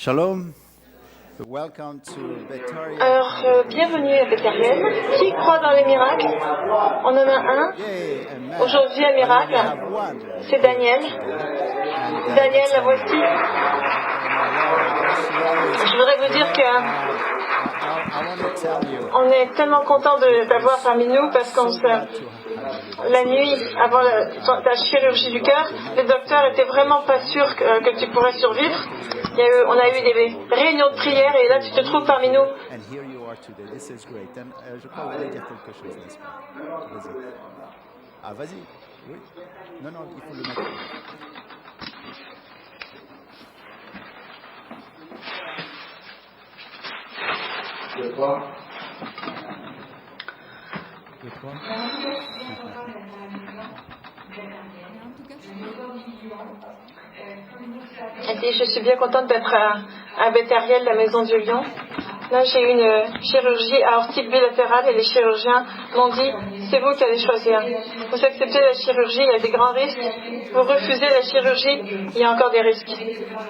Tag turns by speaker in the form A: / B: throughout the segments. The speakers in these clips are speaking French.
A: Shalom. Welcome to Betariel.
B: Alors, bienvenue à Béthariel. Qui croit dans les miracles? On en a un. Aujourd'hui, un miracle. C'est Daniel. Daniel, la voici. Je voudrais vous dire que on est tellement content de t'avoir parmi nous parce qu'on la nuit, avant ta chirurgie du cœur, les docteurs n'étaient vraiment pas sûrs que tu pourrais survivre. On a eu des réunions de prière et là tu te trouves parmi nous.
A: Je crois que vous voulez dire quelque chose, n'est-ce pas? Vas-y. Ah, vas-y. Oui. Non, il faut le mettre.
C: De quoi?
B: Elle dit, je suis bien contente d'être à Béthariel, la maison du lion. Là, j'ai eu une chirurgie aortique bilatérale et les chirurgiens m'ont dit, c'est vous qui allez choisir. Vous acceptez la chirurgie, il y a des grands risques. Vous refusez la chirurgie, il y a encore des risques.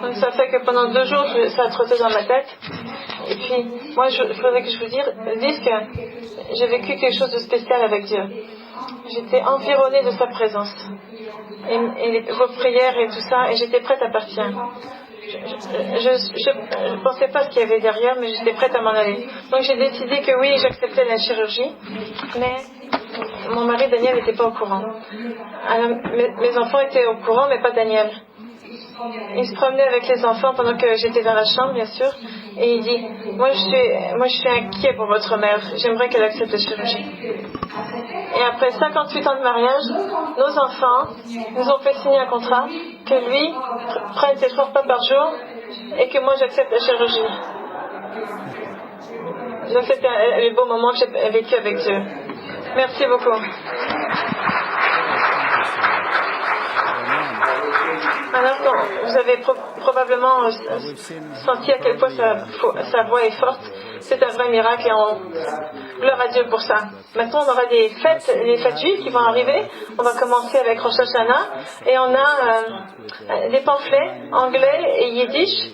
B: Donc ça fait que pendant 2 jours, ça a trotté dans ma tête. Et puis, moi, il faudrait que je vous dise que j'ai vécu quelque chose de spécial avec Dieu. J'étais environnée de sa présence. Et vos prières et tout ça, et j'étais prête à partir. Je ne pensais pas ce qu'il y avait derrière, mais j'étais prête à m'en aller. Donc j'ai décidé que oui, j'acceptais la chirurgie, mais mon mari Daniel n'était pas au courant. Alors, mes enfants étaient au courant, mais pas Daniel. Il se promenait avec les enfants pendant que j'étais dans la chambre, bien sûr, et il dit, moi je suis inquiet pour votre mère, j'aimerais qu'elle accepte la chirurgie. Et après 58 ans de mariage, nos enfants nous ont fait signer un contrat que lui prenne ses 3 repas par jour et que moi j'accepte la chirurgie. Donc c'était un beau moment que j'ai vécu avec Dieu. Merci beaucoup. Alors, vous avez probablement senti à quel point sa voix est forte. C'est un vrai miracle et gloire à Dieu pour ça. Maintenant, on aura les fêtes juives qui vont arriver. On va commencer avec Rosh Hashanah et on a des pamphlets anglais et yiddish.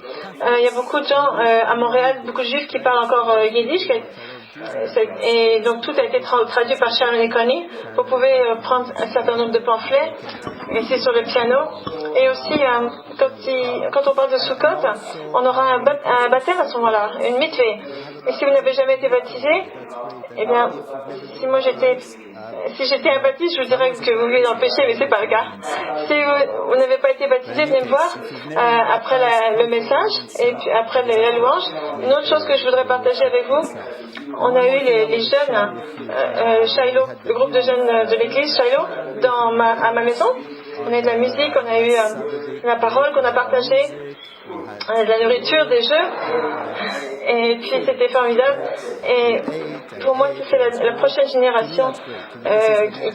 B: Il y a beaucoup de gens à Montréal, beaucoup de juifs qui parlent encore yiddish. Et donc tout a été traduit par Sharon et Connie. Vous pouvez prendre un certain nombre de pamphlets et c'est sur le piano. Et aussi quand on parle de Sukkot, on aura un baptême à ce moment-là, une mitveh. Et si vous n'avez jamais été baptisé, eh bien, si j'étais un baptiste, je vous dirais que vous vivez dans le péché, mais c'est pas le cas. Si vous n'avez pas été baptisé, venez me voir après le message et puis après la louange. Une autre chose que je voudrais partager avec vous, on a eu les jeunes, Shiloh, le groupe de jeunes de l'église Shiloh, à ma maison. On a eu de la musique, on a eu la parole qu'on a partagée, de la nourriture, des jeux, et puis c'était formidable. Et pour moi, c'est la prochaine génération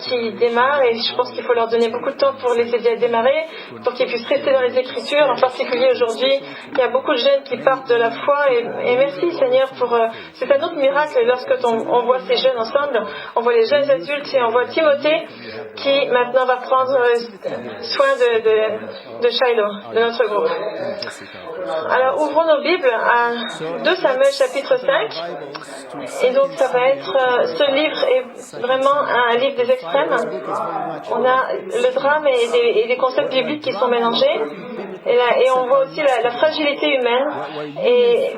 B: qui démarre, et je pense qu'il faut leur donner beaucoup de temps pour les aider à démarrer, pour qu'ils puissent rester dans les Écritures. En particulier aujourd'hui, il y a beaucoup de jeunes qui partent de la foi, et merci Seigneur pour... c'est un autre miracle lorsque on voit ces jeunes ensemble, on voit les jeunes adultes, et on voit Timothée qui maintenant va prendre soin de Shiloh, de notre groupe. Alors ouvrons nos Bibles à 2 Samuel chapitre 5 et donc ça va être ce livre est vraiment un livre des extrêmes. On a le drame et des concepts bibliques qui sont mélangés et on voit aussi la fragilité humaine et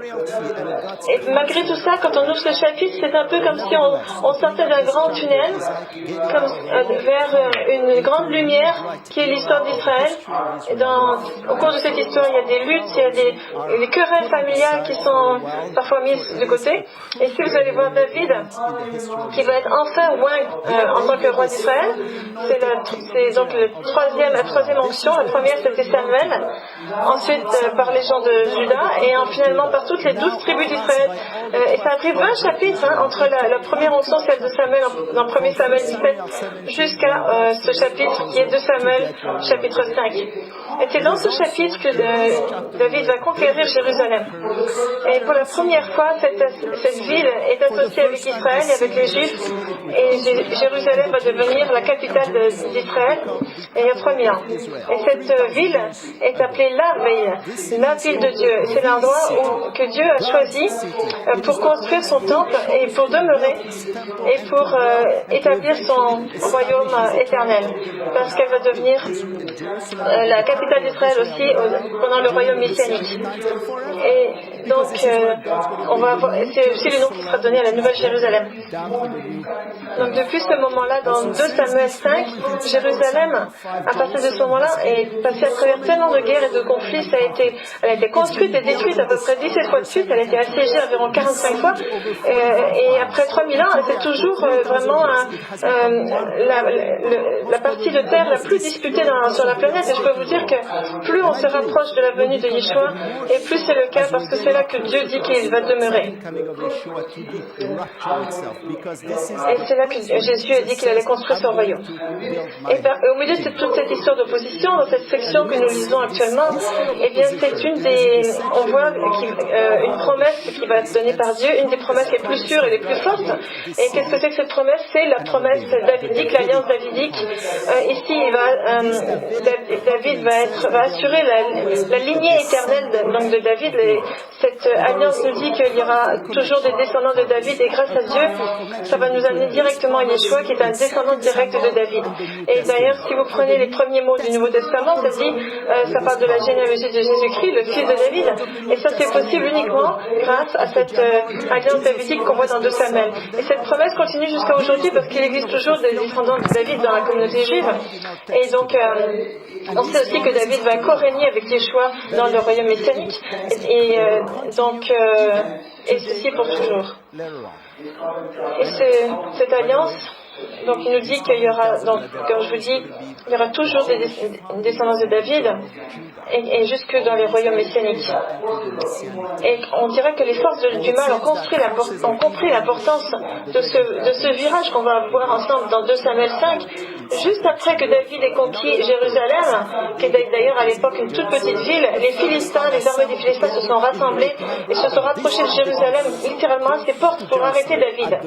B: malgré tout ça, quand on ouvre ce chapitre, c'est un peu comme si on sortait d'un grand tunnel vers une grande lumière qui est l'histoire d'Israël. Au cours de cette histoire, il y a des luttes, il y a des querelles familiales qui sont parfois mises de côté. Et si vous allez voir David, qui va être enfin roi en tant que roi d'Israël, c'est donc la troisième onction. La première c'était Samuel, ensuite par les gens de Juda, et finalement par toutes les 12 tribus d'Israël. Et ça a pris 20 chapitres entre la première onction, celle de Samuel, dans 1 Samuel 17, jusqu'à ce chapitre qui est 2 Samuel, chapitre 5. Et c'est dans ce chapitre que David va conquérir Jérusalem. Et pour la première fois, cette ville est associée avec Israël et avec les Juifs, et Jérusalem va devenir la capitale d'Israël il y a 3000 ans. Et cette ville est appelée la ville de Dieu. C'est l'endroit que Dieu a choisi pour construire son temple et pour demeurer et pour établir son royaume éternel. Parce qu'elle va devenir la capitale d'Israël aussi pendant le royaume messianique. Et donc, c'est aussi le nom qui sera donné à la Nouvelle Jérusalem. Donc depuis ce moment-là, dans 2 Samuel 5, Jérusalem, à partir de ce moment-là, est passée à travers tellement de guerres et de conflits. Elle a été construite et détruite à peu près 17 fois de suite. Elle a été assiégée environ 45 fois. Et après 3000 ans, c'est toujours vraiment la partie de terre la plus disputée sur la planète. Et je peux vous dire que plus on se rapproche de la venue de Yeshua, et plus c'est le cas parce que c'est là que Dieu dit qu'il va demeurer. Et c'est là que Jésus a dit qu'il allait construire son royaume. Et au milieu de toute cette histoire d'opposition, dans cette section que nous lisons actuellement, eh bien c'est on voit une promesse qui va être donnée par Dieu, une des promesses les plus sûres et les plus fortes. Et qu'est-ce que c'est que cette promesse? C'est la promesse davidique, l'alliance davidique. Ici, David va assurer la lignée éternelle de David. Cette alliance nous dit qu'il y aura toujours des descendants de David, et grâce à Dieu, ça va nous amener directement à Yeshua, qui est un descendant direct de David. Et d'ailleurs, si vous prenez les premiers mots du Nouveau Testament, ça parle de la généalogie de Jésus-Christ, le fils de David. Et ça, c'est possible uniquement grâce à cette alliance davidique qu'on voit dans 2 Samuel. Et cette promesse continue jusqu'à aujourd'hui parce qu'il existe toujours des descendants de David dans la communauté juive. Et donc, on sait aussi que David va co-régner avec Yeshua dans le royaume messianique. Et ceci pour toujours. Et cette alliance, donc il nous dit qu'il y aura, donc, comme je vous dis, il y aura toujours des descendants de David et jusque dans les royaumes messianiques. Et on dirait que les forces du mal ont compris l'importance de ce virage qu'on va voir ensemble dans 2 Samuel 5, juste après que David ait conquis Jérusalem, qui est d'ailleurs à l'époque une toute petite ville. Les Philistins, les armées des Philistins se sont rassemblées et se sont rapprochées de Jérusalem, littéralement à ses portes, pour arrêter David.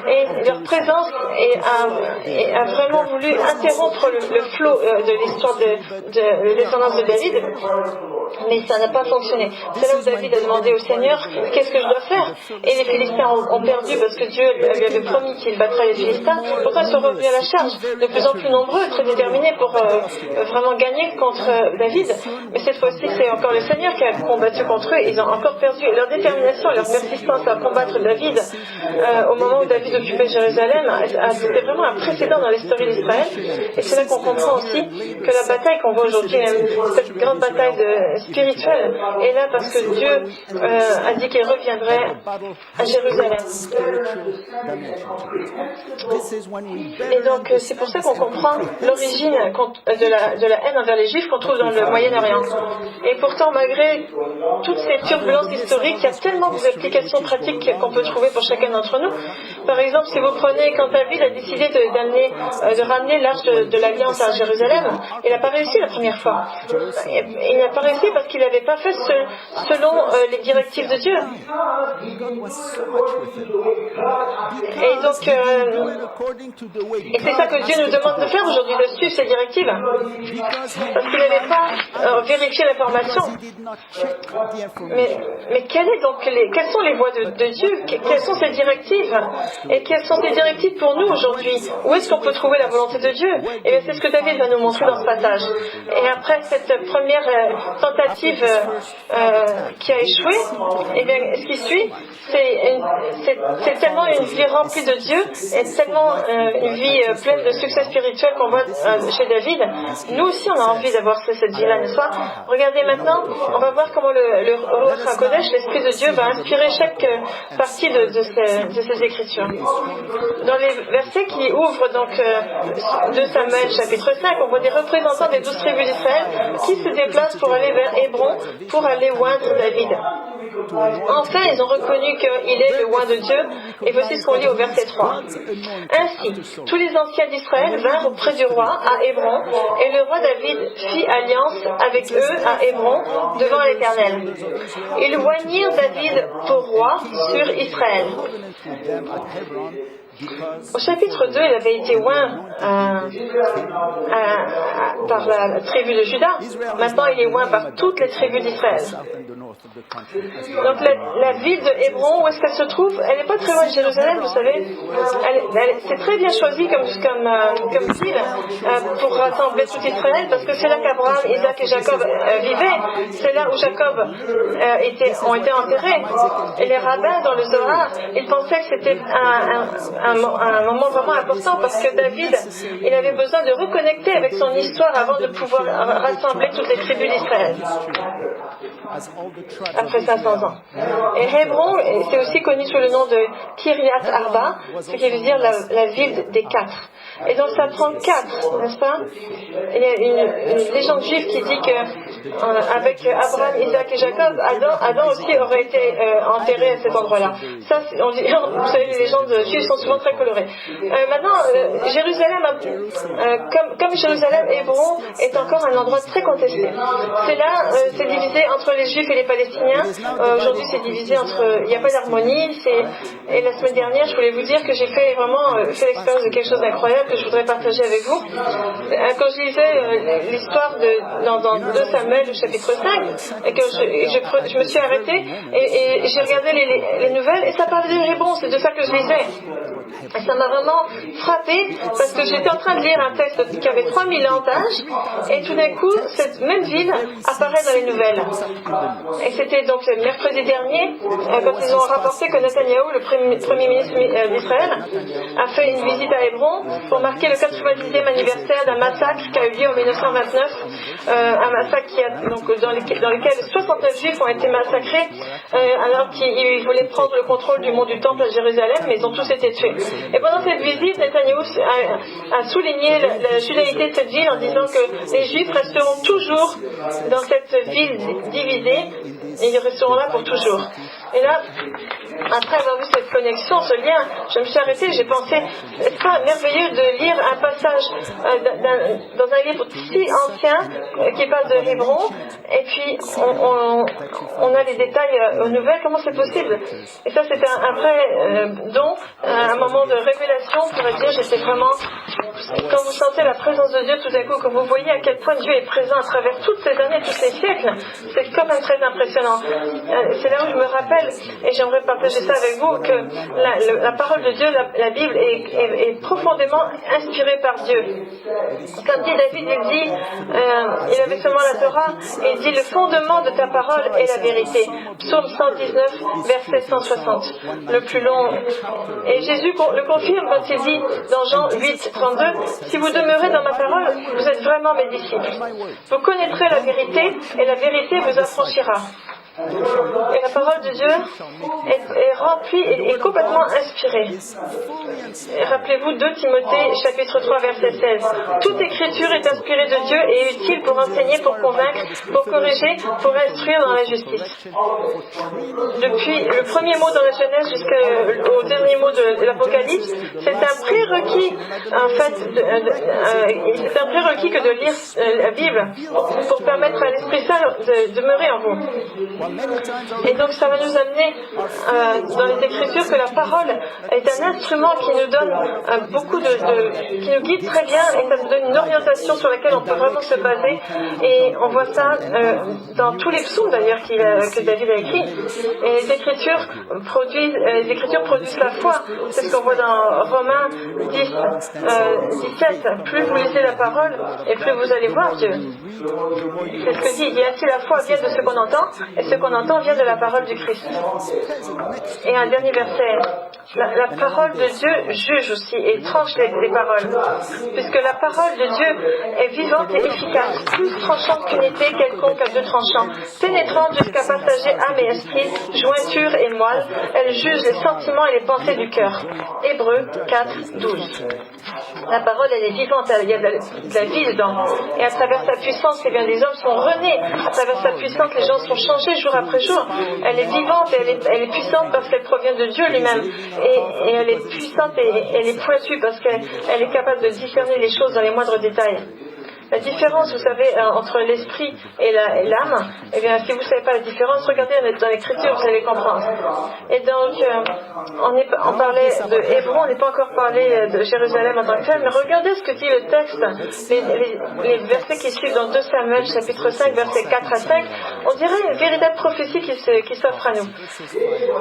B: Et leur présence a vraiment voulu interrompre le flot de l'histoire de descendance de David, mais ça n'a pas fonctionné. C'est là où David a demandé au Seigneur, qu'est-ce que je dois faire? Et les Philistins ont perdu parce que Dieu lui avait promis qu'il battrait les Philistins. Pourtant ils sont revenus à la charge, de plus en plus nombreux, très déterminés pour vraiment gagner contre David. Mais cette fois-ci, c'est encore le Seigneur qui a combattu contre eux. Ils ont encore perdu. Leur détermination et leur persistance à combattre David au moment où David occupait Jérusalem, c'était vraiment un précédent dans l'histoire d'Israël. Et c'est là qu'on comprend aussi que la bataille qu'on voit aujourd'hui, cette grande bataille spirituelle, est là parce que Dieu a dit qu'il reviendrait à Jérusalem. Et donc c'est pour ça qu'on comprend l'origine de la haine envers les Juifs qu'on trouve dans le Moyen-Orient. Et pourtant, malgré toutes ces turbulences historiques, il y a tellement d'applications pratiques qu'on peut trouver pour chacun d'entre nous. Par exemple, si vous prenez, quand David a décidé de ramener l'arche de l'Alliance à Jérusalem, il n'a pas réussi la première fois. Il n'a pas réussi parce qu'il n'avait pas fait selon les directives de Dieu. Et donc, et c'est ça que Dieu nous demande de faire aujourd'hui, de suivre ces directives. Parce qu'il n'avait pas vérifié l'information. Mais quelles sont les voies de Dieu? Quelles sont ses directives? Et quelles sont ses directives pour nous aujourd'hui? Où est-ce qu'on peut trouver la volonté de Dieu? Et bien c'est ce que David va nous montrer dans ce passage. Et après cette première tentative qui a échoué, et bien ce qui suit, c'est tellement une vie remplie de Dieu et tellement une vie pleine de succès spirituel qu'on voit chez David. Nous aussi on a envie d'avoir cette vie-là, n'est-ce pas? Regardez maintenant, on va voir comment le Ruach HaKodesh, l'Esprit de Dieu, va inspirer chaque partie de ces écritures. Dans les versets qui ouvrent donc 2 Samuel chapitre 5, on voit des représentants des 12 tribus d'Israël qui se déplacent pour aller vers Hébron pour aller oindre David. Enfin, ils ont reconnu qu'il est le oint de Dieu. Et voici ce qu'on lit au verset 3. Ainsi, tous les anciens d'Israël vinrent auprès du roi à Hébron, et le roi David fit alliance avec eux à Hébron devant l'Éternel. Ils oignirent David pour roi sur Israël. Au chapitre 2, il avait été oint par la tribu de Juda. Maintenant, il est oint par toutes les tribus d'Israël. Donc la ville de Hébron, où est-ce qu'elle se trouve? Elle n'est pas très loin de Jérusalem, vous savez. C'est très bien choisi comme ville pour rassembler tout Israël, parce que c'est là qu'Abraham, Isaac et Jacob vivaient. C'est là où Jacob ont été enterrés. Et les rabbins dans le Zohar, ils pensaient que c'était un moment vraiment important, parce que David, il avait besoin de reconnecter avec son histoire avant de pouvoir rassembler toutes les tribus d'Israël. Après 500 ans. Et Hébron, c'est aussi connu sous le nom de Kiryat Arba, ce qui veut dire la ville des quatre. Et donc ça prend 4, n'est-ce pas? Il y a une légende juive qui dit qu'avec Abraham, Isaac et Jacob, Adam aussi aurait été enterré à cet endroit-là. Ça, vous savez, les légendes juives sont souvent très colorées. Maintenant, Jérusalem, comme Jérusalem, Hébron est encore un endroit très contesté. C'est là, c'est divisé entre les Juifs et les Palestiniens. Aujourd'hui, c'est divisé entre... Il n'y a pas d'harmonie. Et la semaine dernière, je voulais vous dire que j'ai fait l'expérience de quelque chose d'incroyable que je voudrais partager avec vous. Quand je lisais l'histoire dans 2 Samuel, au chapitre 5, et que je me suis arrêtée et j'ai regardé les nouvelles, et ça parlait de Hébron, c'est de ça que je lisais. Et ça m'a vraiment frappée, parce que j'étais en train de lire un texte qui avait 3000 ans d'âge, et tout d'un coup, cette même ville apparaît dans les nouvelles. Et c'était donc le mercredi dernier, quand ils ont rapporté que Netanyahou, le premier ministre d'Israël, a fait une visite à Hébron pour marquer le 90e anniversaire d'un massacre qui a eu lieu en 1929, un massacre dans lequel 69 juifs ont été massacrés alors qu'ils voulaient prendre le contrôle du mont du Temple à Jérusalem, mais ils ont tous été tués. Et pendant cette visite, Netanyahou a souligné la judaïté de cette ville en disant que les juifs resteront toujours dans cette ville divisée, et ils resteront là pour toujours. Et là, après avoir vu cette connexion, ce lien, je me suis arrêtée et j'ai pensé, est-ce pas merveilleux de lire un passage dans un livre si ancien qui parle de Hébron, et puis on a les détails aux nouvelles, comment c'est possible? Et ça, c'était un vrai don, un moment de révélation, on pourrait dire. J'étais vraiment, quand vous sentez la présence de Dieu tout d'un coup, que vous voyez à quel point Dieu est présent à travers toutes ces années, tous ces siècles, c'est quand même très impressionnant. C'est là où je me rappelle, et j'aimerais partager ça avec vous, que la parole de Dieu, la Bible, est profondément inspirée par Dieu. Comme dit David, il avait seulement la Torah, et il dit, le fondement de ta parole est la vérité. Psaume 119, verset 160, le plus long. Et Jésus le confirme quand il dit dans Jean 8, 32, si vous demeurez dans ma parole, vous êtes vraiment mes disciples. Vous connaîtrez la vérité, et la vérité vous affranchira. Et la parole de Dieu est remplie et est complètement inspirée. Et rappelez-vous 2 Timothée chapitre 3 verset 16. Toute écriture est inspirée de Dieu et est utile pour enseigner, pour convaincre, pour corriger, pour instruire dans la justice. Depuis le premier mot dans la Genèse jusqu'au dernier mot de l'Apocalypse, c'est un prérequis en fait, c'est un prérequis que de lire la Bible pour permettre à l'Esprit Saint de demeurer en vous. Et donc ça va nous amener dans les Écritures que la parole est un instrument qui nous donne qui nous guide très bien, et ça nous donne une orientation sur laquelle on peut vraiment se baser. Et on voit ça dans tous les psaumes d'ailleurs que David a écrit. Et les Écritures produisent la foi. C'est ce qu'on voit dans Romains 10, 17. Plus vous lisez la parole, et plus vous allez voir Dieu. C'est ce que dit. Il y a ainsi la foi vient de ce qu'on entend, et ce qu'on entend vient de la parole du Christ. Et un dernier verset. La parole de Dieu juge aussi et tranche les paroles. Puisque la parole de Dieu est vivante et efficace, plus tranchante qu'une épée quelconque à 2 tranchants, pénétrante jusqu'à partager âme et esprit, jointure et moelle. Elle juge les sentiments et les pensées du cœur. Hébreux 4, 12. La parole, elle est vivante, il y a de la vie dedans. Et à travers sa puissance, les hommes sont renés. À travers sa puissance, les gens sont changés jour après jour. Elle est vivante et elle est puissante parce qu'elle provient de Dieu lui-même. Et elle est puissante et elle est pointue parce qu'elle est capable de discerner les choses dans les moindres détails. La différence, vous savez, entre l'esprit et l'âme, eh bien, si vous ne savez pas la différence, regardez dans l'Écriture, vous allez comprendre. Et donc, on parlait de Hébron, on n'est pas encore parlé de Jérusalem en tant que tel, mais regardez ce que dit le texte, les versets qui suivent dans 2 Samuel, chapitre 5, versets 4 à 5, on dirait une véritable prophétie qui s'offre à nous.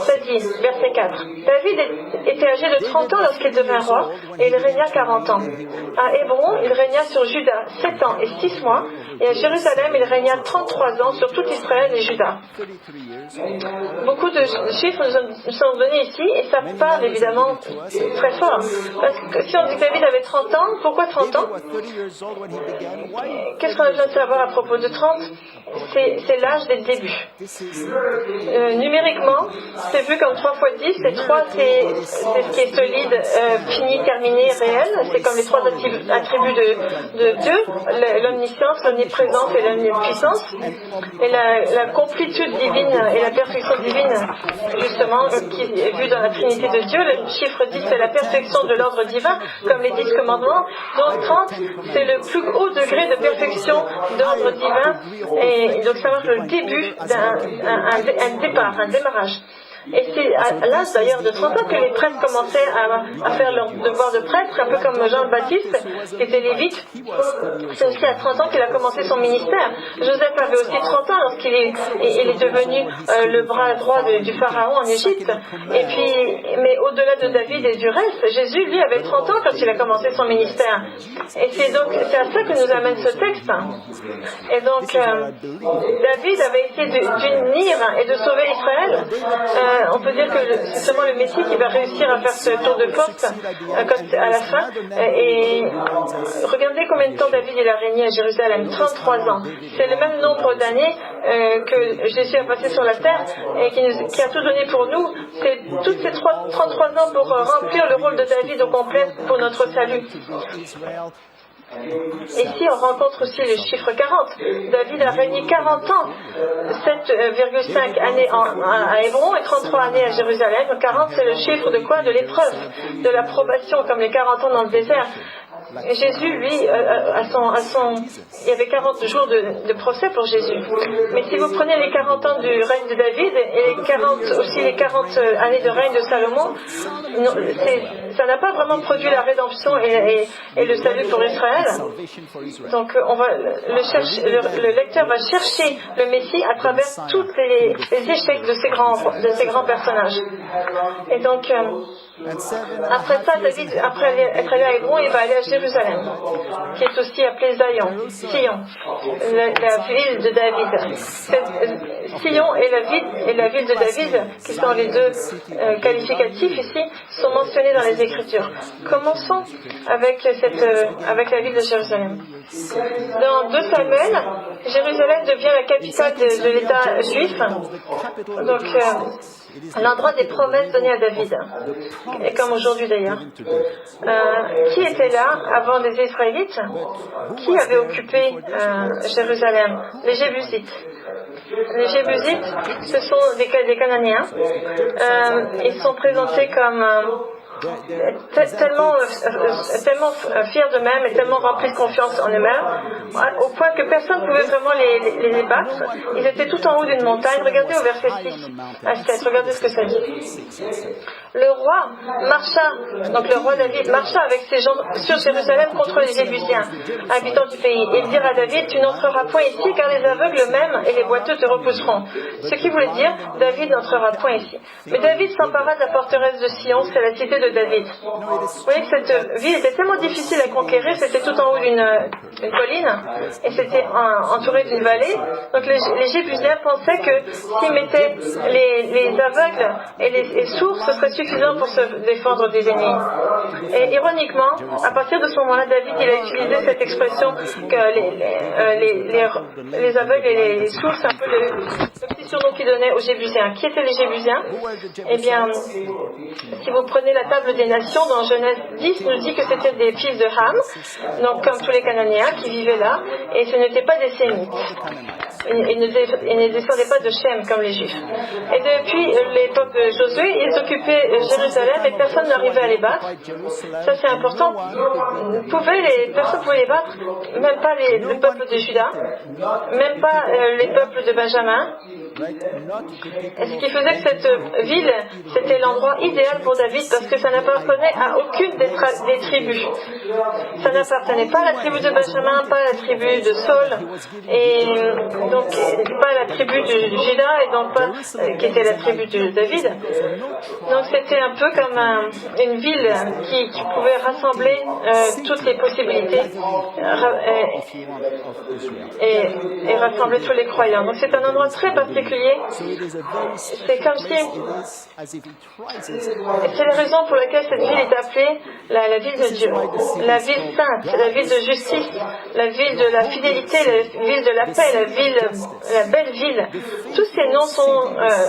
B: Ça dit, verset 4, David était âgé de 30 ans lorsqu'il devint roi, et il régna 40 ans. À Hébron, il régna sur Juda 7 ans et 6 mois, et à Jérusalem, il régna 33 ans sur tout Israël et Juda. Beaucoup de chiffres nous sont donnés ici, et ça parle évidemment très fort. Parce que si on dit que David avait 30 ans, pourquoi 30 ans? Qu'est-ce qu'on a besoin de savoir à propos de 30? C'est l'âge des débuts. Numériquement, c'est vu comme 3 fois 10, et 3 c'est ce qui est solide, fini, terminé, réel. C'est comme les 3 attributs de Dieu, l'omniscience, l'omniprésence et l'omnipuissance. Et la complétude divine et la perfection divine, justement, qui est vue dans la Trinité de Dieu. Le chiffre 10, c'est la perfection de l'ordre divin, comme les 10 commandements. Donc 30, c'est le plus haut degré de perfection d'ordre divin. Et donc ça marque le début d'un départ, un démarrage. Et c'est à l'âge d'ailleurs de 30 ans que les prêtres commençaient à faire leur devoir de prêtre, un peu comme Jean le Baptiste, qui était lévite. C'est aussi à 30 ans qu'il a commencé son ministère. Joseph avait aussi 30 ans lorsqu'il est devenu le bras droit du Pharaon en Égypte. Et puis, mais au-delà de David et du reste, Jésus, lui, avait 30 ans quand il a commencé son ministère. Et c'est à ça que nous amène ce texte. Et donc, David avait essayé d'unir et de sauver Israël. On peut dire que c'est seulement le Messie qui va réussir à faire ce tour de force à la fin. Et regardez combien de temps David il a régné à Jérusalem, 33 ans. C'est le même nombre d'années que Jésus a passé sur la terre et qui a tout donné pour nous. C'est toutes ces 33 ans pour remplir le rôle de David au complet pour notre salut. Ici, on rencontre aussi le chiffre 40. David a régné 40 ans, 7,5 années à Hébron et 33 années à Jérusalem. 40, c'est le chiffre de quoi? De l'épreuve, de la probation, comme les 40 ans dans le désert. Jésus, lui, il y avait 40 jours de procès pour Jésus. Mais si vous prenez les 40 ans du règne de David et les 40 années de règne de Salomon, ça n'a pas vraiment produit la rédemption et le salut pour Israël. Donc le lecteur va chercher le Messie à travers tous les échecs de ces grands personnages. Et donc, après ça, David, après être allé à Hébron, il va aller à Jérusalem, qui est aussi appelée Sion, la ville de David. Sion et la ville de David, qui sont les deux qualificatifs ici, sont mentionnés dans les Écritures. Commençons avec la ville de Jérusalem. Dans 2 Samuel, Jérusalem devient la capitale de l'État juif, donc l'endroit des promesses données à David, et comme aujourd'hui d'ailleurs. Qui était là avant les Israélites? Qui avait occupé Jérusalem? Les Jébusites. Les Jébusites, ce sont des Cananéens. Ils sont présentés comme tellement fiers d'eux-mêmes et tellement remplis de confiance en eux-mêmes, au point que personne ne pouvait vraiment les battre. Ils étaient tout en haut d'une montagne. Regardez au verset 6 à 7, regardez ce que ça dit. Le roi David marcha avec ses gens sur Jérusalem contre les Jébusiens, habitants du pays. Et ils dirent à David, tu n'entreras point ici, car les aveugles même et les boiteux te repousseront. Ce qui voulait dire, David n'entrera point ici. Mais David s'empara de la forteresse de Sion, c'est la cité de David. Vous voyez que cette ville était tellement difficile à conquérir, c'était tout en haut d'une colline, et c'était entouré d'une vallée. Donc les Jébusiens pensaient que s'ils mettaient les aveugles et les sourds, ce serait suffisant pour se défendre des ennemis. Et ironiquement, à partir de ce moment-là, David il a utilisé cette expression que les aveugles et les sourds, c'est un peu le petit surnom qu'ils donnaient aux Jébusiens. Qui étaient les Jébusiens? Eh bien, si vous prenez la table des nations, dans Genèse 10, nous dit que c'était des fils de Ham, donc comme tous les Cananéens qui vivaient là, et ce n'étaient pas des Sémites. Ils ne descendaient pas de Shem comme les Juifs. Et depuis l'époque de Josué, ils occupaient Jérusalem et personne n'arrivait à les battre. Ça c'est important. Personne ne pouvait les battre, même pas le peuple de Juda, même pas les peuples de Benjamin. Et ce qui faisait que cette ville, c'était l'endroit idéal pour David parce que ça n'appartenait à aucune des tribus. Ça n'appartenait pas à la tribu de Benjamin, pas à la tribu de Saul, et donc pas à la tribu de Juda, et donc pas qui était la tribu de David. Donc c'était un peu comme une ville qui pouvait rassembler toutes les possibilités et rassembler tous les croyants. Donc c'est un endroit très particulier. C'est comme si c'est la raison pour laquelle cette ville est appelée la ville de Dieu, la ville sainte, la ville de justice, la ville de la fidélité, la ville de la paix, la belle ville. Tous ces noms sont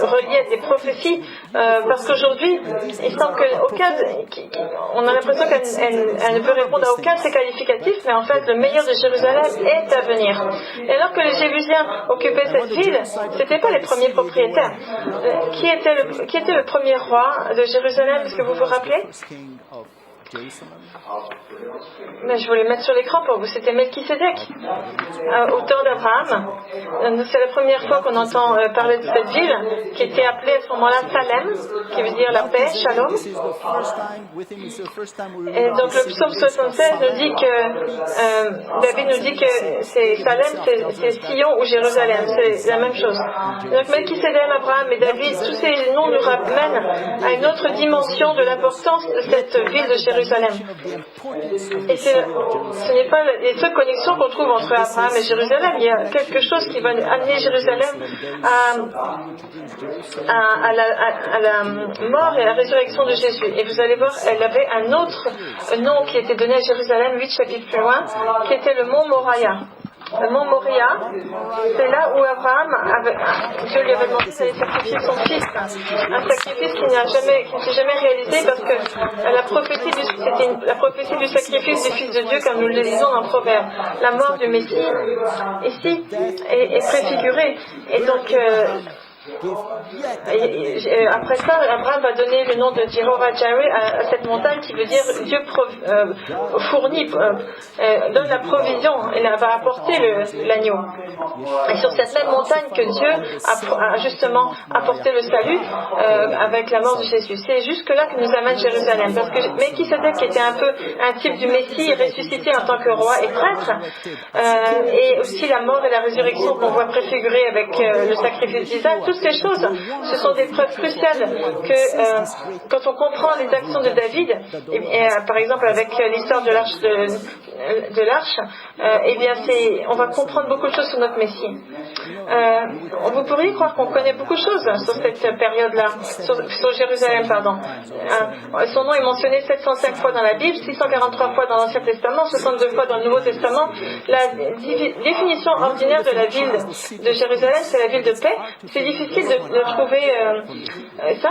B: reliés à des prophéties parce qu'aujourd'hui il semble on a l'impression qu'elle ne peut répondre à aucun de ces qualificatifs, mais en fait le meilleur de Jérusalem est à venir. Et alors que les Jébusiens occupaient cette ville, c'était pas les premiers propriétaires. Qui était le premier roi de Jérusalem? Est-ce que vous vous rappelez? Mais je voulais mettre sur l'écran pour vous. C'était Melchisédek, au temps d'Abraham. C'est la première fois qu'on entend parler de cette ville, qui était appelée à ce moment-là Salem, qui veut dire la paix, Shalom. Et donc le psaume 76 nous dit que David nous dit que Salem, c'est Sion ou Jérusalem, c'est la même chose. Donc Melchisédek, Abraham et David, tous ces noms nous ramènent à une autre dimension de l'importance de cette ville de Jérusalem. Et ce n'est pas les seules connexions qu'on trouve entre Abraham et Jérusalem. Il y a quelque chose qui va amener Jérusalem à la mort et à la résurrection de Jésus. Et vous allez voir, elle avait un autre nom qui était donné à Jérusalem 8 chapitres plus loin, qui était le mont Moriah. Le mont Moriah, c'est là où Dieu lui avait demandé d'aller sacrifier son fils. Un sacrifice qui ne s'est jamais réalisé parce que la prophétie du sacrifice du Fils de Dieu, comme nous le lisons dans Proverbe, la mort du Messie, ici, est préfigurée. Et donc, après ça, Abraham va donner le nom de Jéhovah Jireh à cette montagne qui veut dire Dieu fournit, donne la provision, il va apporter l'agneau. Et sur cette même montagne que Dieu a justement apporté le salut avec la mort de Jésus. C'est jusque là que nous amène Jérusalem. Parce que Melchisédek, qui était un peu un type du Messie ressuscité en tant que roi et prêtre, et aussi la mort et la résurrection qu'on voit préfigurer avec le sacrifice d'Isaac, toutes ces choses, ce sont des preuves cruciales que quand on comprend les actions de David, par exemple avec l'histoire de l'arche, eh bien on va comprendre beaucoup de choses sur notre Messie. Vous pourriez croire qu'on connaît beaucoup de choses sur cette période-là, sur Jérusalem, pardon. Son nom est mentionné 705 fois dans la Bible, 643 fois dans l'Ancien Testament, 62 fois dans le Nouveau Testament. La définition ordinaire de la ville de Jérusalem, c'est la ville de paix. C'est difficile de trouver ça.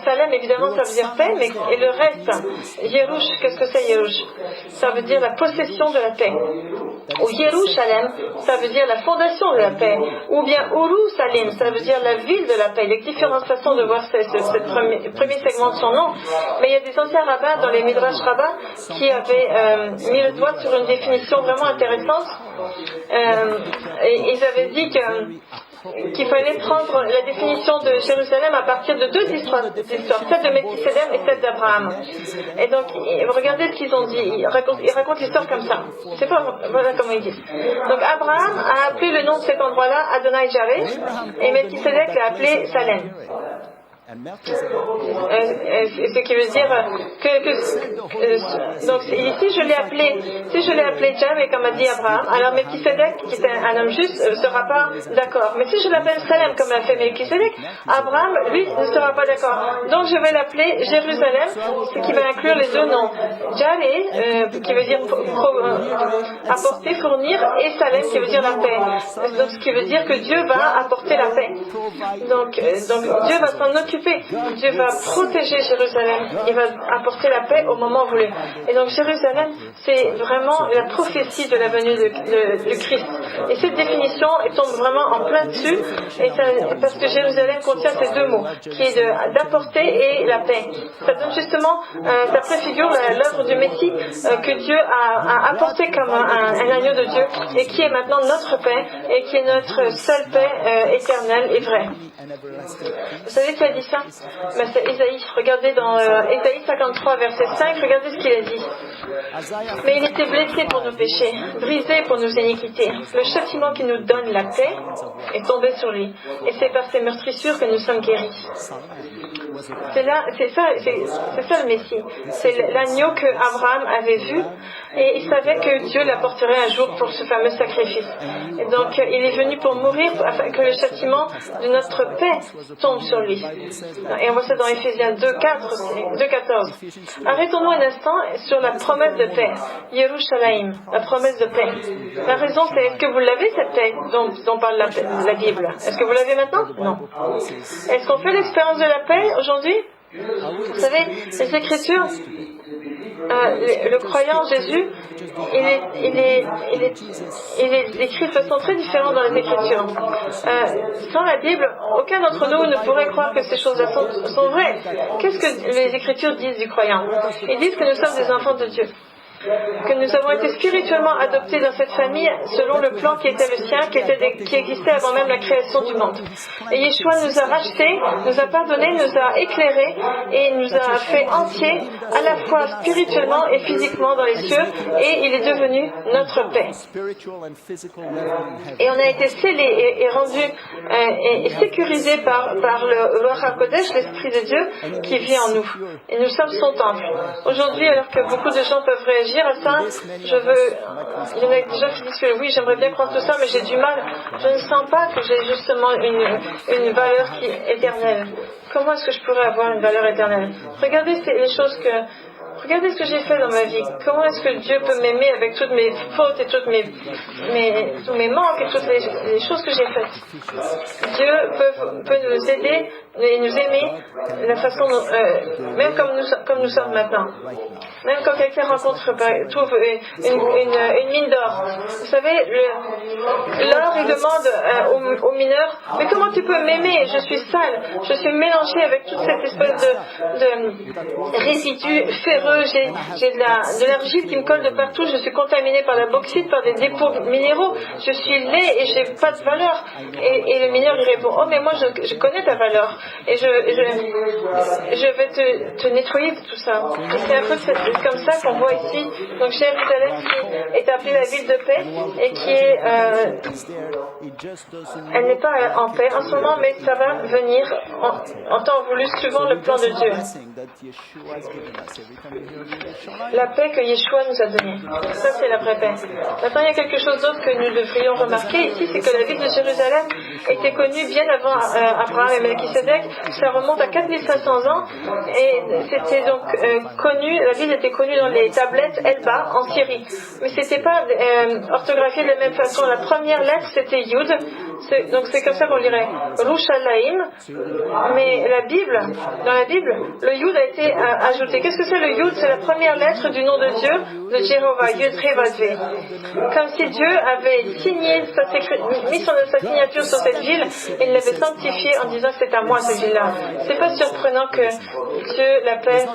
B: Salem, évidemment, ça veut dire paix, mais et le reste, Yerouch, qu'est-ce que c'est Yerouch? Ça veut dire la possession de la paix. Ou Yerushalem, ça veut dire la fondation de la paix. Ou bien Urushalim, ça veut dire la ville de la paix. Il y a différentes façons de voir ce premier segment de son nom. Mais il y a des anciens rabbins dans les Midrash Rabbah qui avaient mis le doigt sur une définition vraiment intéressante. Et ils avaient dit qu'il fallait prendre la définition de Jérusalem à partir de deux histoires, celle de Melchisédek et celle d'Abraham. Et donc, regardez ce qu'ils ont dit. Ils racontent l'histoire comme ça. C'est pas, voilà comment ils disent. Donc, Abraham a appelé le nom de cet endroit-là Adonai Jireh, et Melchisédek l'a appelé Salem. Ce qui veut dire donc ici je l'ai appelé, si je l'ai appelé Yahvé comme a dit Abraham, alors Melchisedec, qui était un homme juste, ne sera pas d'accord. Mais si je l'appelle Salem comme l'a fait Melchisedec, Abraham, lui, ne sera pas d'accord. Donc je vais l'appeler Jérusalem, ce qui va inclure les deux noms. Yahvé, qui veut dire apporter, fournir, et Salem, qui veut dire la paix. Donc ce qui veut dire que Dieu va apporter la paix. Donc Dieu va s'en occuper. Dieu va protéger Jérusalem. Il va apporter la paix au moment voulu. Et donc Jérusalem, c'est vraiment la prophétie de la venue du Christ. Et cette définition, elle tombe vraiment en plein dessus, et parce que Jérusalem contient ces deux mots, qui est d'apporter et la paix. Ça donne justement, ça préfigure l'œuvre du Messie que Dieu a apporté comme un agneau de Dieu, et qui est maintenant notre paix, et qui est notre seule paix éternelle et vraie. Vous savez qui a dit ça? C'est Ésaïe. Regardez dans Ésaïe 53, verset 5, regardez ce qu'il a dit. Mais il était blessé pour nos péchés, brisé pour nos iniquités. Le châtiment qui nous donne la paix est tombé sur lui. Et c'est par ses meurtrissures que nous sommes guéris. C'est ça le Messie. C'est l'agneau que Abraham avait vu, et il savait que Dieu l'apporterait un jour pour ce fameux sacrifice. Et donc il est venu pour mourir afin que le châtiment de notre paix tombe sur lui. Et on voit ça dans Éphésiens 2,14. Arrêtons-nous un instant sur la promesse de paix. Yerushalayim, la promesse de paix. La raison, c'est est-ce que vous l'avez, cette paix dont parle la Bible? Est-ce que vous l'avez maintenant? Non. Est-ce qu'on fait l'expérience de la paix aujourd'hui? Vous savez, les Écritures, le croyant en Jésus, il est écrit de façon très différente dans les Écritures. Sans la Bible, aucun d'entre nous ne pourrait croire que ces choses-là sont vraies. Qu'est-ce que les Écritures disent du croyant? Ils disent que nous sommes des enfants de Dieu, que nous avons été spirituellement adoptés dans cette famille selon le plan qui était le sien, qui existait avant même la création du monde. Et Yeshua nous a rachetés, nous a pardonnés, nous a éclairés et nous a fait entiers à la fois spirituellement et physiquement dans les cieux, et il est devenu notre paix. Et on a été scellés et rendus et sécurisés par le Ruach HaKodesh, l'Esprit de Dieu qui vit en nous. Et nous sommes son temple. Aujourd'hui, alors que beaucoup de gens peuvent réagir à ça, il y en a déjà qui disent que oui, j'aimerais bien croire tout ça, mais j'ai du mal. Je ne sens pas que j'ai justement une valeur qui est éternelle. Comment est-ce que je pourrais avoir une valeur éternelle? Regardez regardez ce que j'ai fait dans ma vie. Comment est-ce que Dieu peut m'aimer avec toutes mes fautes et tous mes manques et toutes les choses que j'ai faites? Dieu peut nous aider et nous aimer de la façon même comme nous sommes maintenant. Même quand quelqu'un trouve une mine d'or. Vous savez, l'or, il demande aux mineurs, mais comment tu peux m'aimer? Je suis sale, je suis mélangée avec toute cette espèce de résidus ferreux, j'ai de l'argile qui me colle de partout, je suis contaminée par la bauxite, par des dépôts minéraux, je suis laid et j'ai pas de valeur. Et le mineur, il répond, oh mais moi je connais ta valeur, et je vais te nettoyer de tout ça. Et c'est un peu comme ça qu'on voit ici. Donc Jérusalem qui est appelée la ville de paix, et qui est elle n'est pas en paix en ce moment, mais ça va venir en temps voulu suivant le plan de Dieu. La paix que Yeshua nous a donnée, ça c'est la vraie paix. Maintenant il y a quelque chose d'autre que nous devrions remarquer ici, c'est que la ville de Jérusalem était connue bien avant Abraham et Melchisedec. Ça remonte à 4500 ans, et c'était donc connu, la ville était connue dans les tablettes Elba en Syrie, mais c'était pas orthographié de la même façon. La première lettre c'était Yud, donc c'est comme ça qu'on dirait Rushalayim, mais dans la Bible, le Yud a été ajouté. Qu'est-ce que c'est le Yud? C'est la première lettre du nom de Dieu, de Jéhovah, Yud-Re-Vav-Ve. Comme si Dieu avait mis sa signature sur cette ville, et l'avait sanctifiée en disant que c'est à moi cette ville-là. C'est pas surprenant que Dieu l'appelle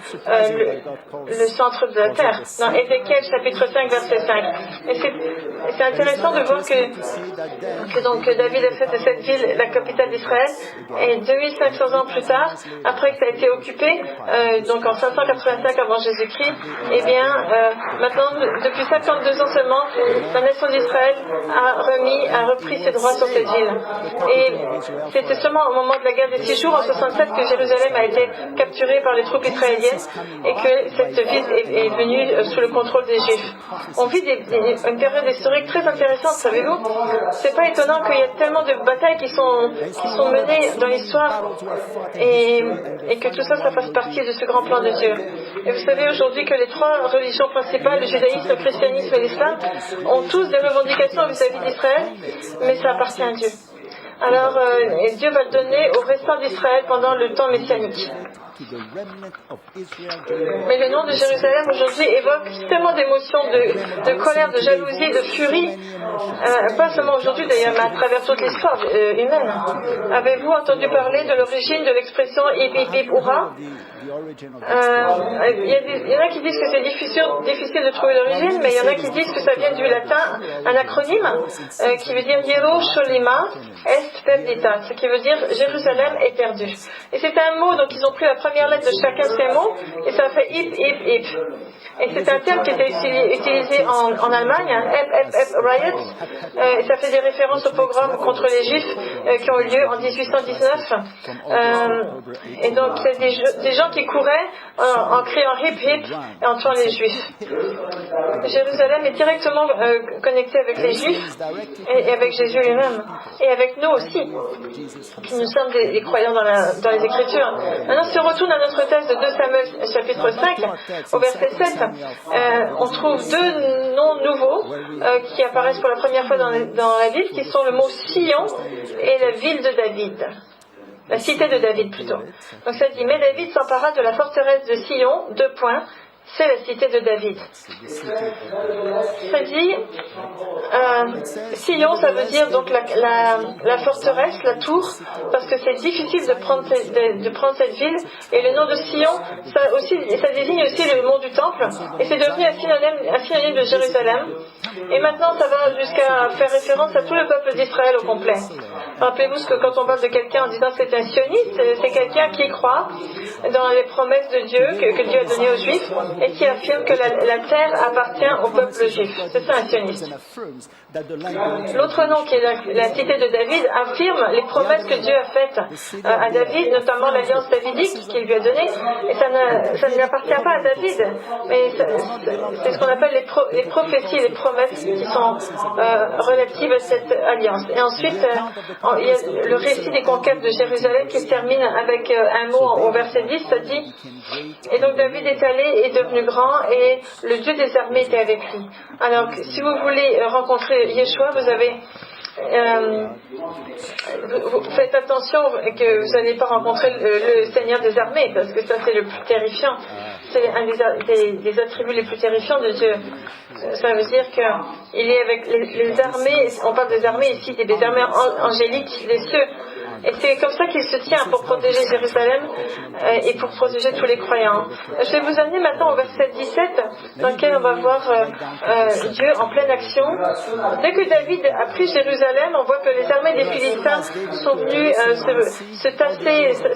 B: le centre de la terre, dans Ézéchiel chapitre 5 verset 5. Et c'est intéressant de voir que donc David David a fait de cette ville la capitale d'Israël. Et 2500 ans plus tard, après que ça a été occupé, donc en 585 avant Jésus-Christ, eh bien, maintenant, depuis 52 ans seulement, la nation d'Israël a repris ses droits sur cette ville. Et c'était seulement au moment de la guerre des 6 jours, en 67, que Jérusalem a été capturée par les troupes israéliennes et que cette ville est venue sous le contrôle des Juifs. On vit une période historique très intéressante, savez-vous? C'est pas étonnant qu'il y ait tellement de batailles qui sont menées dans l'histoire et que tout ça fasse partie de ce grand plan de Dieu. Et vous savez aujourd'hui que les 3 religions principales, le judaïsme, le christianisme et l'islam, ont tous des revendications vis-à-vis d'Israël, mais ça appartient à Dieu. Alors, Dieu va le donner au restant d'Israël pendant le temps messianique. Mais le nom de Jérusalem aujourd'hui évoque tellement d'émotions, de colère, de jalousie, de furie, pas seulement aujourd'hui d'ailleurs, mais à travers toute l'histoire humaine. Avez-vous entendu parler de l'origine de l'expression hip hip hip hurrah? Il y en a qui disent que c'est difficile de trouver l'origine, mais il y en a qui disent que ça vient du latin, un acronyme qui veut dire Yerushalima est perdita, ce qui veut dire Jérusalem est perdue. Et c'est un mot, donc ils ont pris la première lettre de chacun de ces mots, et ça fait hip hip hip. Et c'est un terme qui était utilisé en Allemagne, riots, et ça fait des références au pogrom contre les Juifs qui ont eu lieu en 1819. Et donc c'est des gens qui couraient en criant hip hip et en tuant les Juifs. Jérusalem est directement connectée avec les Juifs et avec Jésus lui-même, et avec nous aussi, qui nous sommes des croyants dans les Écritures. Maintenant, si on retourne à notre texte de 2 Samuel chapitre 5, au verset 7, on trouve 2 noms nouveaux qui apparaissent pour la première fois dans la Bible, qui sont le mot Sion et la ville de David. La cité de David plutôt. Donc ça dit, mais David s'empara de la forteresse de Sion, 2 points, c'est la cité de David. Ça dit, Sion, ça veut dire donc la forteresse, la tour, parce que c'est difficile de prendre cette ville. Et le nom de Sion, ça désigne aussi le mont du temple, et c'est devenu un synonyme de Jérusalem. Et maintenant, ça va jusqu'à faire référence à tout le peuple d'Israël au complet. Rappelez-vous que quand on parle de quelqu'un en disant que c'est un sioniste, c'est quelqu'un qui croit dans les promesses de Dieu que Dieu a données aux Juifs et qui affirme que la terre appartient au peuple juif. C'est ça un sioniste. L'autre nom, qui est la cité de David, affirme les promesses que Dieu a faites à David, notamment l'alliance davidique qu'il lui a donnée. Et ça ne appartient pas à David, mais c'est ce qu'on appelle les prophéties, les promesses qui sont relatives à cette alliance. Et ensuite, il y a le récit des conquêtes de Jérusalem qui se termine avec un mot au verset 10, ça dit « Et donc David est allé, est devenu grand, et le Dieu des armées était avec lui. » Alors, si vous voulez rencontrer Yeshua, vous faites attention que vous n'allez pas rencontrer le Seigneur des armées, parce que ça c'est le plus terrifiant. C'est un des attributs les plus terrifiants de Dieu. Ça veut dire qu'il est avec les armées, on parle des armées ici, des armées angéliques, des cieux. Et c'est comme ça qu'il se tient pour protéger Jérusalem et pour protéger tous les croyants. Je vais vous amener maintenant au verset 17, dans lequel on va voir Dieu en pleine action. Dès que David a pris Jérusalem, on voit que les armées des Philistins sont venues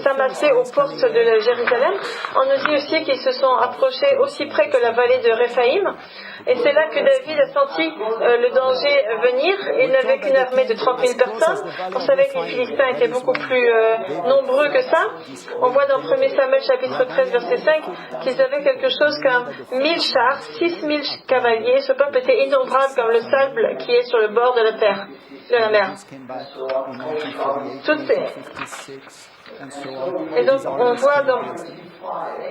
B: s'amasser aux portes de Jérusalem. On nous dit aussi qu'ils se sont approchés aussi près que la vallée de Réphaïm. Et c'est là que David a senti le danger venir. Il n'avait qu'une armée de 30 000 personnes. On savait que les Philistins étaient beaucoup plus nombreux que ça. On voit dans 1 Samuel chapitre 13 verset 5 qu'ils avaient quelque chose comme 1000 chars, 6000 cavaliers. Ce peuple était innombrable comme le sable qui est sur le bord de la terre, de la mer. Et donc on voit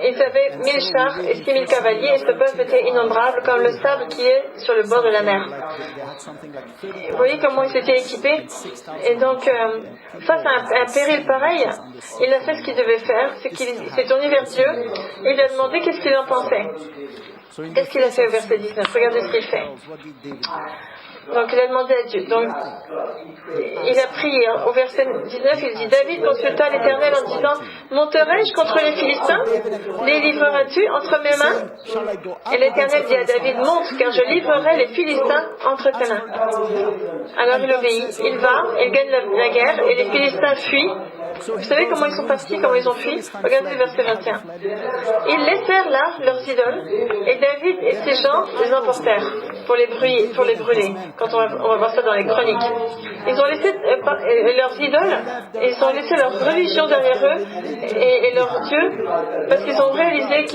B: ils avaient 1000 chars et 6000 cavaliers, et ce peuple était innombrable comme le sable qui est sur le bord de la mer. Vous voyez comment ils étaient équipés. Et donc face à un péril pareil, il a fait ce qu'il devait faire, c'est qu'il s'est tourné vers Dieu et il lui a demandé qu'est-ce qu'il en pensait. Qu'est-ce qu'il a fait au verset 19? Regardez ce qu'il fait. Donc il a demandé à Dieu. Donc il a prié. Au verset 19, il dit: David consulta l'Éternel en disant: monterai-je contre les Philistins? Les livreras-tu entre mes mains? Et l'Éternel dit à David: monte, car je livrerai les Philistins entre tes mains. Alors il obéit. Il va, il gagne la guerre, et les Philistins fuient. Vous savez comment ils sont partis, comment ils ont fui? Regardez le verset 21. Ils laissèrent là leurs idoles, et David et ses gens les emportèrent pour les brûler. Quand on va voir ça dans les chroniques. Ils ont laissé leurs idoles, ils ont laissé leur religion derrière eux et leur Dieu, parce qu'ils ont réalisé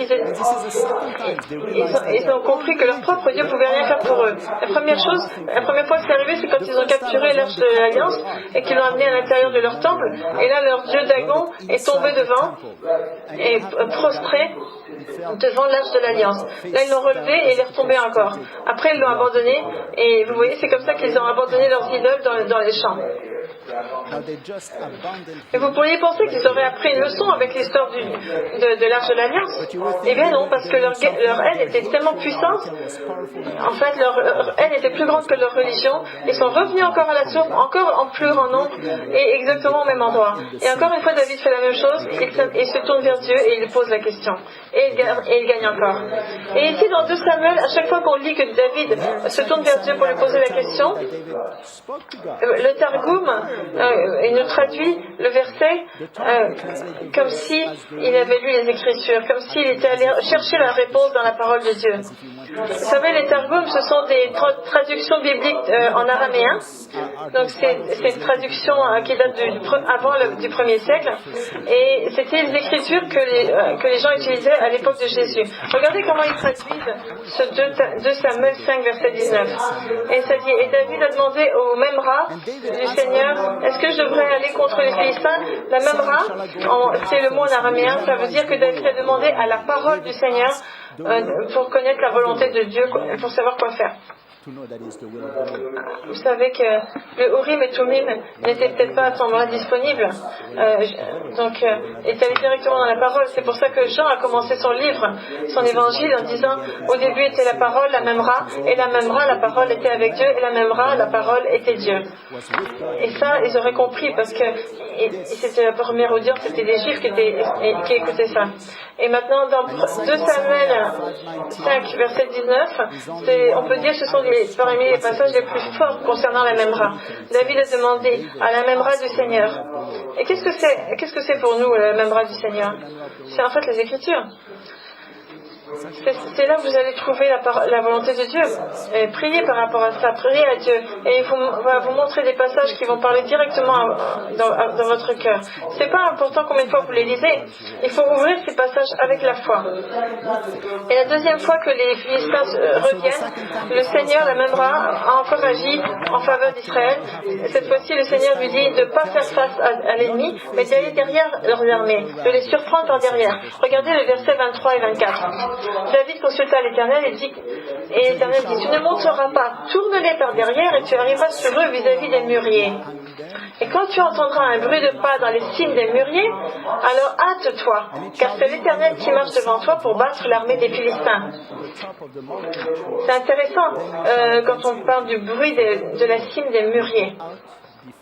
B: ils ont compris que leur propre Dieu pouvait rien faire pour eux. La première fois que c'est arrivé, c'est quand ils ont capturé l'arche de l'Alliance et qu'ils l'ont amené à l'intérieur de leur temple. Et là, leur Dieu Dagon est tombé devant et prostré devant l'arche de l'Alliance. Là, ils l'ont relevé et il est retombé encore. Après, ils l'ont abandonné et vous voyez, c'est comme ça qu'ils ont abandonné leurs idoles dans les champs. Et vous pourriez penser qu'ils auraient appris une leçon avec l'histoire de l'arche de l'Alliance. Eh bien non, parce que leur haine était tellement puissante. En fait, leur haine était plus grande que leur religion. Ils sont revenus encore à la source, encore en plus grand nombre, et exactement au même endroit. Et encore une fois, David fait la même chose. Il se tourne vers Dieu et il pose la question. Et il gagne encore. Et ici, dans 2 Samuel, à chaque fois qu'on lit que David se tourne vers Dieu pour lui poser la question, le Targum, il nous traduit le verset comme si il avait lu les Écritures, comme s'il était allé chercher la réponse dans la parole de Dieu. Vous savez, les Targums, ce sont des traductions bibliques en araméen. Donc c'est une traduction qui date avant du 1er siècle. Et c'était les Écritures que les gens utilisaient à l'époque de Jésus. Regardez comment ils traduisent ce 2 Samuel 5, verset 19. Et ça dit: et David a demandé au Memra du Seigneur: est-ce que je devrais aller contre les Philistins? La Memra, c'est le mot en araméen, ça veut dire que David a demandé à la parole du Seigneur pour connaître la volonté de Dieu, pour savoir quoi faire. Vous savez que le Urim et Tumim n'était peut-être pas à ce moment-là disponible. Donc, il est allé directement dans la parole. C'est pour ça que Jean a commencé son livre, son évangile, en disant: au début était la parole, la Memra, et la Memra, la parole était avec Dieu, et la Memra, la parole était Dieu. Et ça, ils auraient compris, parce que c'était la première audience, c'était les Juifs qui écoutaient ça. Et maintenant, dans 2 Samuel 5, verset 19, on peut dire que ce sont parmi les passages les plus forts concernant la Memra. David a demandé à la Memra du Seigneur. Et qu'est-ce que c'est pour nous, la Memra du Seigneur? C'est en fait les Écritures. C'est là que vous allez trouver la volonté de Dieu. Et priez par rapport à ça, priez à Dieu. Et il va vous montrer des passages qui vont parler directement dans votre cœur. C'est pas important combien de fois vous les lisez. Il faut ouvrir ces passages avec la foi. Et la deuxième fois que les Philistins reviennent, le Seigneur, la Memra, a encore agi en faveur d'Israël. Cette fois-ci, le Seigneur lui dit de ne pas faire face à l'ennemi, mais d'aller derrière leurs armées, de les surprendre par derrière. Regardez le verset 23 et 24. David consulta l'Éternel et l'Éternel dit: tu ne monteras pas, tourne-les par derrière et tu arriveras sur eux vis-à-vis des mûriers. Et quand tu entendras un bruit de pas dans les cimes des mûriers, alors hâte-toi, car c'est l'Éternel qui marche devant toi pour battre l'armée des Philistins. C'est intéressant quand on parle du bruit de la cime des mûriers.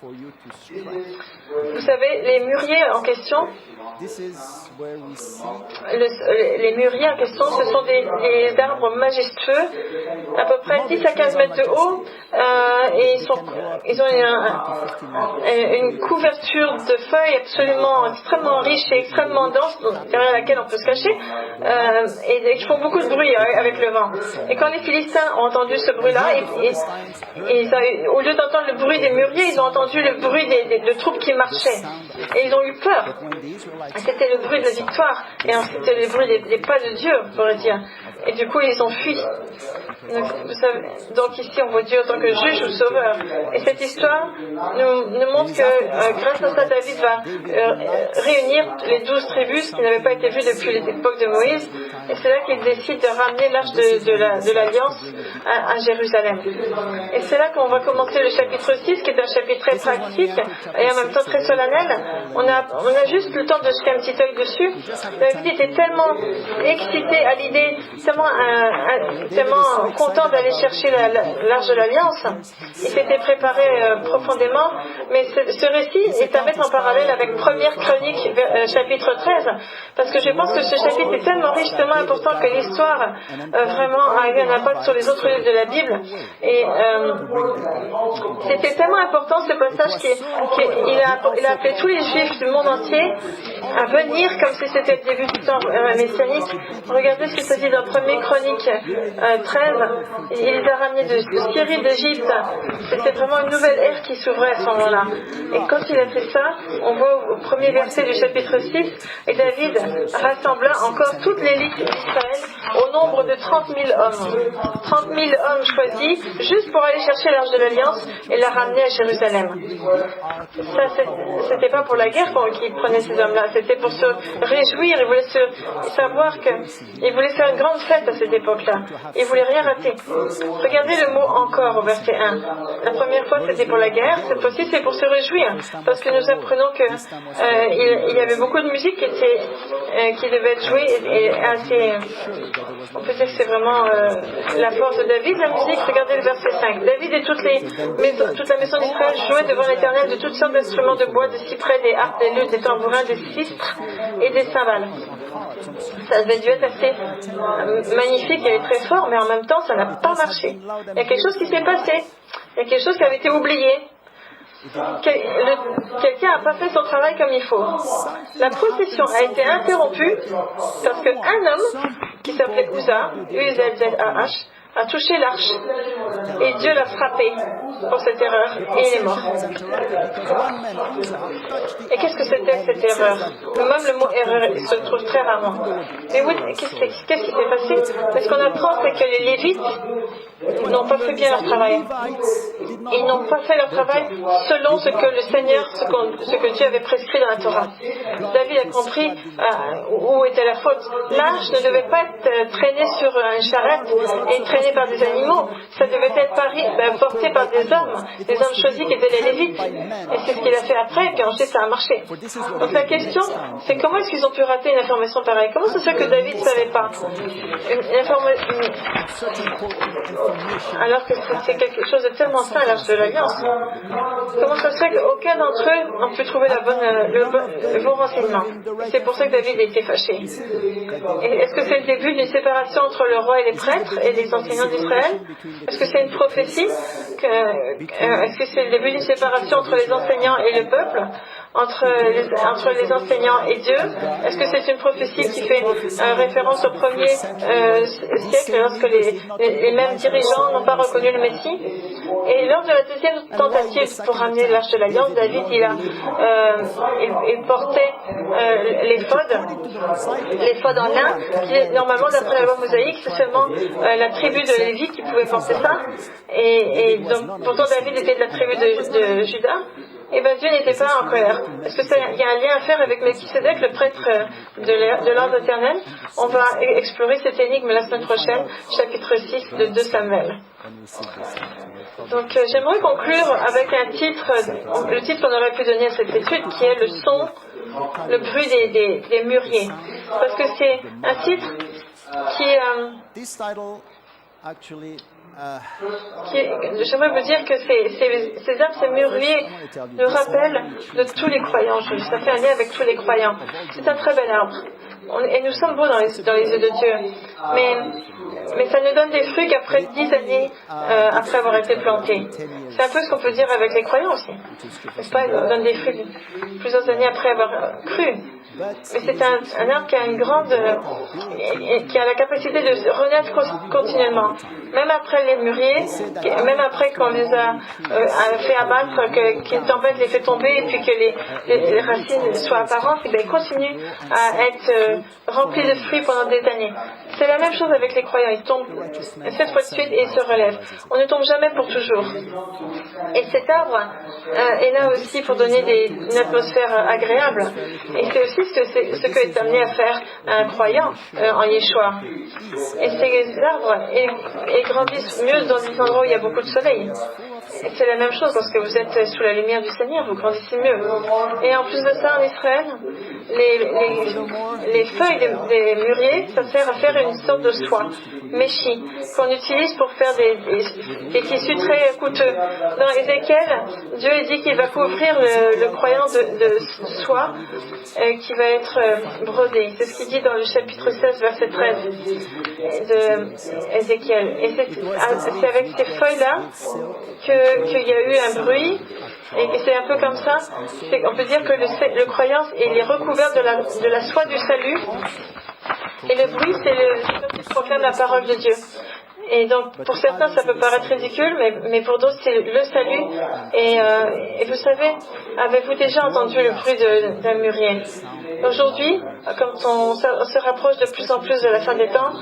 B: Vous savez, les mûriers en question, les mûriers en question, ce sont des arbres majestueux, à peu près 10 à 15 mètres de haut, et ils ont une couverture de feuilles extrêmement riche et extrêmement dense, derrière laquelle on peut se cacher, et qui font beaucoup de bruit avec le vent. Et quand les Philistins ont entendu ce bruit-là, au lieu d'entendre le bruit des mûriers, ils ont entendu le bruit de troupes qui marchaient. Et ils ont eu peur. C'était le bruit de la victoire. Et c'était le bruit des pas de Dieu, on pourrait dire. Et du coup, ils ont fui. Donc ici, on voit Dieu en tant que juge ou sauveur. Et cette histoire nous montre que grâce à ça, David va réunir les 12 tribus qui n'avaient pas été vues depuis l'époque de Moïse. Et c'est là qu'il décide de ramener l'arche de l'Alliance à Jérusalem. Et c'est là qu'on va commencer le chapitre 6, qui est un chapitre très pratique et en même temps très solennel, On a juste le temps de jeter un petit œil dessus. David était tellement excité à l'idée, tellement content d'aller chercher l'arche de l'Alliance. Il s'était préparé profondément, mais ce récit est à mettre en parallèle avec 1er Chronique, chapitre 13, parce que je pense que ce chapitre est tellement riche, tellement important que l'histoire vraiment a eu un impact sur les autres livres de la Bible. Et c'était tellement important ce passage qu'il a appelé tous les Juifs du monde entier à venir comme si c'était le début du temps messianique. Regardez ce qui se dit dans 1er Chronique 13. Il les a ramenés de Syrie, d'Égypte. C'était vraiment une nouvelle ère qui s'ouvrait à ce moment-là. Et quand il a fait ça, on voit au premier verset du chapitre 6, et David rassembla encore toute l'élite d'Israël au nombre de 30 000 hommes. 30 000 hommes choisis juste pour aller chercher l'arche de l'Alliance et la ramener à Jérusalem. Ça, c'était pas pour la guerre qu'ils prenaient ces hommes-là, c'était pour se réjouir. Ils voulaient savoir qu'ils voulaient faire une grande fête à cette époque-là. Ils voulaient rien rater. Regardez le mot encore au verset 1. La première fois c'était pour la guerre, cette fois-ci c'est pour se réjouir, parce que nous apprenons que il y avait beaucoup de musique qui devait être jouée et assez. On peut dire que c'est vraiment la force de David, la musique. Regardez le verset 5. David et toute la maison d'Israël jouaient devant l'Éternel de toutes sortes d'instruments de bois, de cyprès, des harpes, des luttes, des tambourins, des sistres et des cymbales. Ça devait dû être assez magnifique et très fort, mais en même temps ça n'a pas marché. Il y a quelque chose qui s'est passé, il y a quelque chose qui avait été oublié. Quelqu'un n'a pas fait son travail comme il faut. La procession a été interrompue parce qu'un homme qui s'appelait Uzzah, U-Z-Z-A-H, a touché l'arche et Dieu l'a frappé pour cette erreur et il est mort. Et qu'est-ce que c'était cette erreur? Même le mot erreur se trouve très rarement. Mais oui, qu'est-ce qui s'est passé? Mais ce qu'on apprend, c'est que les Lévites n'ont pas fait bien leur travail. Ils n'ont pas fait leur travail selon ce que le Seigneur, ce que Dieu avait prescrit dans la Torah. David a compris où était la faute. L'arche ne devait pas être traînée sur une charrette et traînée par des animaux. Ça devait être porté par des hommes choisis qui étaient les Lévites. Et c'est ce qu'il a fait après, et puis ensuite ça a marché. Donc la question, c'est comment est-ce qu'ils ont pu rater une information pareille? Comment ça se fait que David ne savait pas alors que c'est quelque chose de tellement sain, l'arche de l'Alliance? Comment ça se fait qu'aucun d'entre eux n'a pu trouver le bon renseignement? C'est pour ça que David a été fâché. Et est-ce que c'est le début d'une séparation entre le roi et les prêtres et les enseignants d'Israël? Est-ce que c'est une prophétie? Est-ce que c'est le début d'une séparation entre les enseignants et le peuple? Entre les enseignants et Dieu? Est-ce que c'est une prophétie qui fait référence au premier siècle, lorsque les mêmes dirigeants n'ont pas reconnu le Messie? Et lors de la deuxième tentative pour ramener l'arche de l'Alliance, David il portait l'éphod en lin, qui normalement d'après la loi mosaïque c'est seulement la tribu de Lévi qui pouvait porter ça, et donc pourtant David était de la tribu de Juda. Et bien Dieu n'était pas en colère. Est-ce qu'il y a un lien à faire avec Melchisédek, le prêtre de l'ordre éternel? On va explorer cette énigme la semaine prochaine, chapitre 6 de 2 Samuel. Donc j'aimerais conclure avec un titre, le titre qu'on aurait pu donner à cette étude, qui est le son, le bruit des mûriers. Parce que c'est un titre j'aimerais vous dire que ces arbres, ces mûriers nous rappellent de tous les croyants. Ça fait un lien avec tous les croyants. C'est un très bel arbre. Et nous sommes beaux dans les yeux de Dieu. Mais ça ne donne des fruits qu'après 10 années après avoir été planté. C'est un peu ce qu'on peut dire avec les croyants aussi. N'est-ce pas? Ils donnent des fruits plusieurs années après avoir cru. Mais c'est un arbre qui a qui a la capacité de renaître continuellement. Même après les mûriers, même après qu'on les a fait abattre, que les tempêtes les fait tomber et puis que les racines soient apparentes, et bien ils continuent à être remplis de fruits pendant des années. C'est la même chose avec les croyants. Ils tombent 7 fois de suite et ils se relèvent. On ne tombe jamais pour toujours. Et cet arbre est là aussi pour donner une atmosphère agréable. Et c'est aussi ce que est amené à faire un croyant en Yeshua. Et ces arbres grandissent mieux dans des endroits où il y a beaucoup de soleil. Et c'est la même chose lorsque vous êtes sous la lumière du Seigneur, vous grandissez mieux. Et en plus de ça, en Israël, les feuilles des mûriers, ça sert à faire une sorte de soie, méchi, qu'on utilise pour faire des tissus très coûteux. Dans Ézéchiel, Dieu dit qu'il va couvrir le croyant de soie qui va être brodé. C'est ce qu'il dit dans le chapitre 16, verset 13 de Ézéchiel. Et c'est avec ces feuilles-là qu'il y a eu un bruit, et c'est un peu comme ça. On peut dire que le croyant il est recouvert de la soie du salut, et le bruit c'est ce qui proclame la parole de Dieu. Et donc, pour certains, ça peut paraître ridicule, mais pour d'autres, c'est le salut. Et vous savez, avez-vous déjà entendu le bruit d'un mûrier? Aujourd'hui, quand on se rapproche de plus en plus de la fin des temps,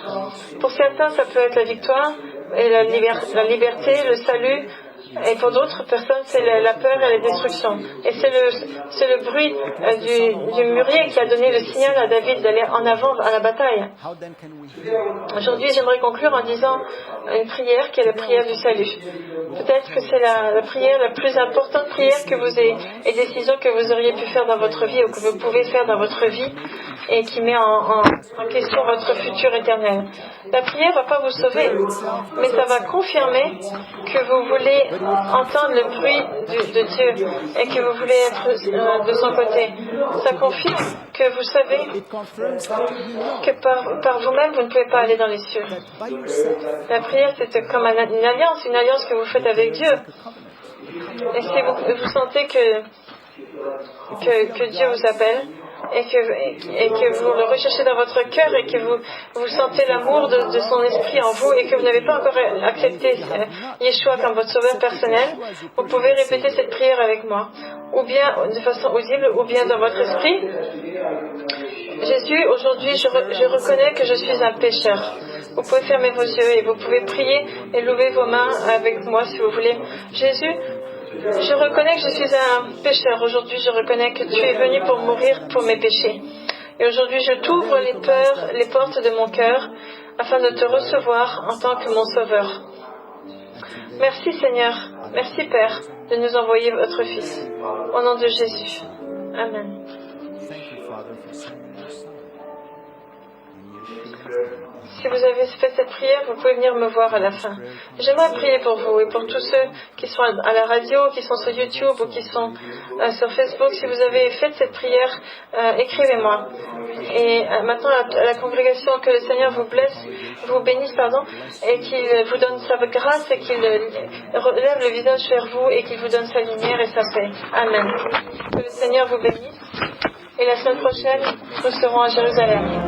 B: pour certains, ça peut être la victoire, et la liberté, le salut. Et pour d'autres personnes, c'est la peur et la destruction. Et c'est le bruit du mûrier qui a donné le signal à David d'aller en avant à la bataille. Aujourd'hui, j'aimerais conclure en disant une prière qui est la prière du salut. Peut-être que c'est la prière, la plus importante prière que vous ayez, et décision que vous auriez pu faire dans votre vie ou que vous pouvez faire dans votre vie, et qui met en question votre futur éternel. La prière ne va pas vous sauver, mais ça va confirmer que vous voulez entendre le bruit de Dieu et que vous voulez être de son côté. Ça confirme que vous savez que par vous-même, vous ne pouvez pas aller dans les cieux. La prière, c'est comme une alliance que vous faites avec Dieu. Et si vous sentez que Dieu vous appelle, et que vous le recherchez dans votre cœur, et que vous sentez l'amour de son esprit en vous, et que vous n'avez pas encore accepté Yeshua comme votre sauveur personnel, vous pouvez répéter cette prière avec moi, ou bien de façon audible, ou bien dans votre esprit. Jésus, aujourd'hui, je reconnais que je suis un pécheur. Vous pouvez fermer vos yeux et vous pouvez prier et lever vos mains avec moi si vous voulez. Jésus, je reconnais que je suis un pécheur. Aujourd'hui, je reconnais que tu es venu pour mourir pour mes péchés. Et aujourd'hui, je t'ouvre les portes de mon cœur afin de te recevoir en tant que mon sauveur. Merci Seigneur, merci Père de nous envoyer votre Fils. Au nom de Jésus. Amen. Si vous avez fait cette prière, vous pouvez venir me voir à la fin. J'aimerais prier pour vous et pour tous ceux qui sont à la radio, qui sont sur YouTube ou qui sont sur Facebook. Si vous avez fait cette prière, écrivez-moi. Et maintenant, à la congrégation, que le Seigneur vous bénisse, et qu'il vous donne sa grâce et qu'il relève le visage vers vous et qu'il vous donne sa lumière et sa paix. Amen. Que le Seigneur vous bénisse. Et la semaine prochaine, nous serons à Jérusalem.